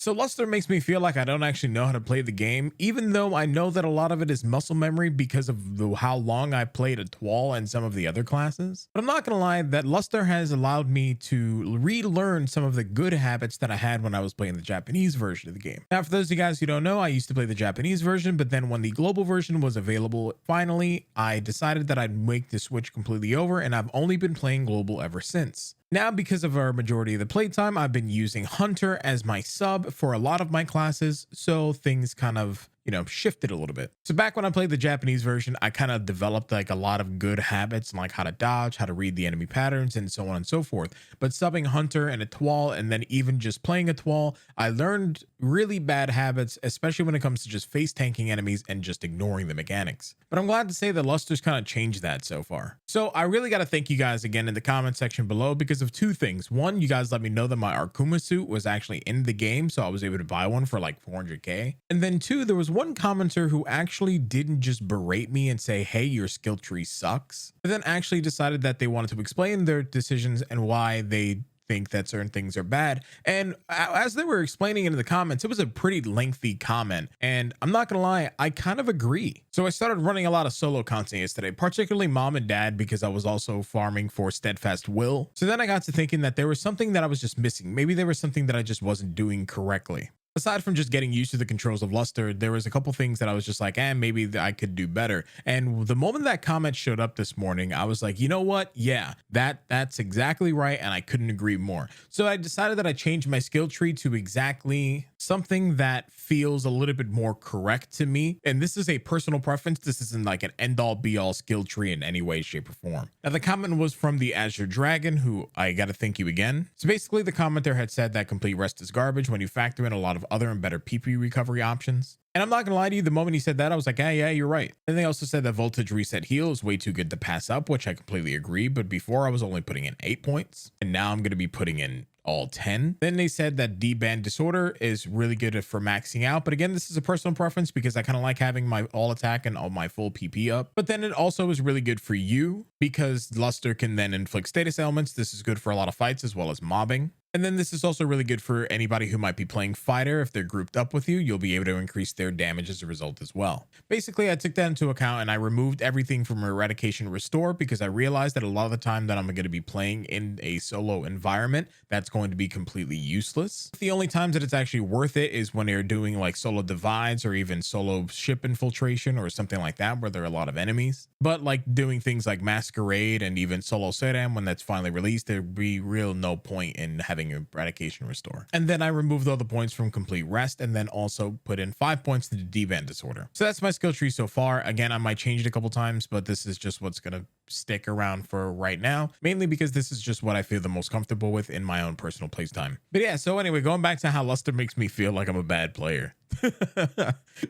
So Luster makes me feel like I don't actually know how to play the game, even though I know that a lot of it is muscle memory because of how long I played a Twal and some of the other classes. But I'm not gonna lie, that Luster has allowed me to relearn some of the good habits that I had when I was playing the Japanese version of the game. Now, for those of you guys who don't know, I used to play the Japanese version, but then when the global version was available, finally, I decided that I'd make the switch completely over, and I've only been playing global ever since. Now, because of our majority of the playtime, I've been using Hunter as my sub for a lot of my classes, so things kind of, shifted a little bit. So back when I played the Japanese version, I kind of developed like a lot of good habits, like how to dodge, how to read the enemy patterns, and so on and so forth. But subbing Hunter and a Twal, and then even just playing a Twal, I learned really bad habits, especially when it comes to just face tanking enemies and just ignoring the mechanics. But I'm glad to say that Luster's kind of changed that so far. So I really got to thank you guys again in the comment section below because of two things. One, you guys let me know that my Arkuma suit was actually in the game, so I was able to buy one for like 400k. And then two, there was one commenter who actually didn't just berate me and say, hey, your skill tree sucks, but then actually decided that they wanted to explain their decisions and why they think that certain things are bad. And as they were explaining it in the comments, it was a pretty lengthy comment, and I'm not gonna lie, I kind of agree. So I started running a lot of solo content yesterday, particularly mom and dad, because I was also farming for steadfast will. So then I got to thinking that there was something that I was just missing. Maybe there was something that I just wasn't doing correctly. Aside from just getting used to the controls of Luster, there was a couple things that I was just like, maybe I could do better. And the moment that comment showed up this morning, I was like, you know what? Yeah, that's exactly right. And I couldn't agree more. So I decided that I changed my skill tree to exactly something that feels a little bit more correct to me. And this is a personal preference. This isn't like an end all be all skill tree in any way, shape, or form. Now, the comment was from the Azure Dragon, who I got to thank you again. So basically, the commenter had said that complete rest is garbage when you factor in a lot of other and better PP recovery options. And I'm not gonna lie to you, the moment he said that, I was like, yeah, you're right. And they also said that voltage reset heal is way too good to pass up, which I completely agree. But before I was only putting in 8 points, and now I'm gonna be putting in all 10. Then they said that D-band disorder is really good for maxing out. But again, this is a personal preference because I kind of like having my all attack and all my full PP up. But then it also is really good for you because Luster can then inflict status elements. This is good for a lot of fights as well as mobbing. And then this is also really good for anybody who might be playing fighter. If they're grouped up with you, you'll be able to increase their damage as a result as well. Basically, I took that into account and I removed everything from Eradication Restore because I realized that a lot of the time that I'm going to be playing in a solo environment, that's going to be completely useless. The only times that it's actually worth it is when you're doing like solo divides or even solo ship infiltration or something like that, where there are a lot of enemies. But like doing things like Masquerade and even solo Seram, when that's finally released, there'd be real no point in having Eradication Restore. And then I removed all the points from complete rest and then also put in 5 points to the D-band disorder. So that's my skill tree so far. Again, I might change it a couple times, but this is just what's gonna stick around for right now, mainly because this is just what I feel the most comfortable with in my own personal playtime. But yeah, so anyway, going back to how Luster makes me feel like I'm a bad player.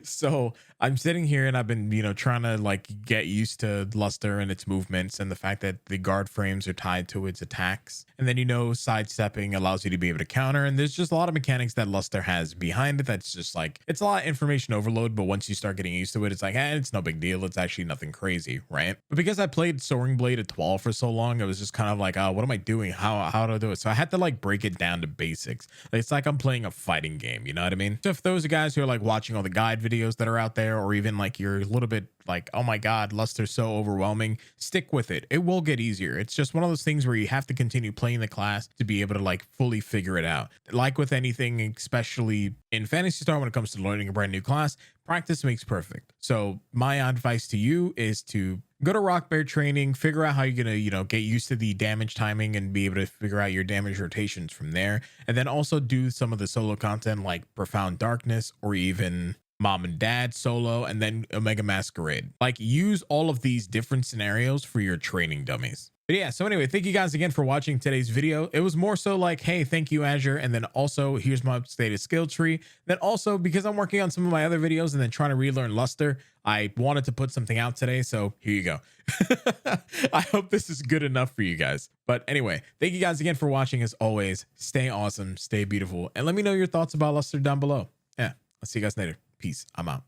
So I'm sitting here and I've been, trying to like get used to Luster and its movements and the fact that the guard frames are tied to its attacks. And then, sidestepping allows you to be able to counter. And there's just a lot of mechanics that Luster has behind it. That's just like, it's a lot of information overload. But once you start getting used to it, it's like, it's no big deal. It's actually nothing crazy, right? But because I played Soaring Blade at Twal for so long, it was just kind of like, what am I doing? How do I do it? So I had to like break it down to basics. It's like I'm playing a fighting game, you know what I mean? So if those guys who are like watching all the guide videos that are out there, or even like you're a little bit like, oh my God, Luster's so overwhelming, stick with it. It will get easier. It's just one of those things where you have to continue playing the class to be able to like fully figure it out. Like with anything, especially in Phantasy Star, when it comes to learning a brand new class, practice makes perfect. So my advice to you is to go to Rock Bear training, figure out how you're going to, get used to the damage timing and be able to figure out your damage rotations from there. And then also do some of the solo content like Profound Darkness or even Mom and Dad solo, and then Omega Masquerade. Like, use all of these different scenarios for your training dummies. But yeah, so anyway, thank you guys again for watching today's video. It was more so like, hey, thank you, Azure. And then also, here's my updated skill tree. Then also, because I'm working on some of my other videos and then trying to relearn Luster, I wanted to put something out today. So here you go. I hope this is good enough for you guys. But anyway, thank you guys again for watching. As always, stay awesome, stay beautiful. And let me know your thoughts about Luster down below. Yeah, I'll see you guys later. Peace. I'm out.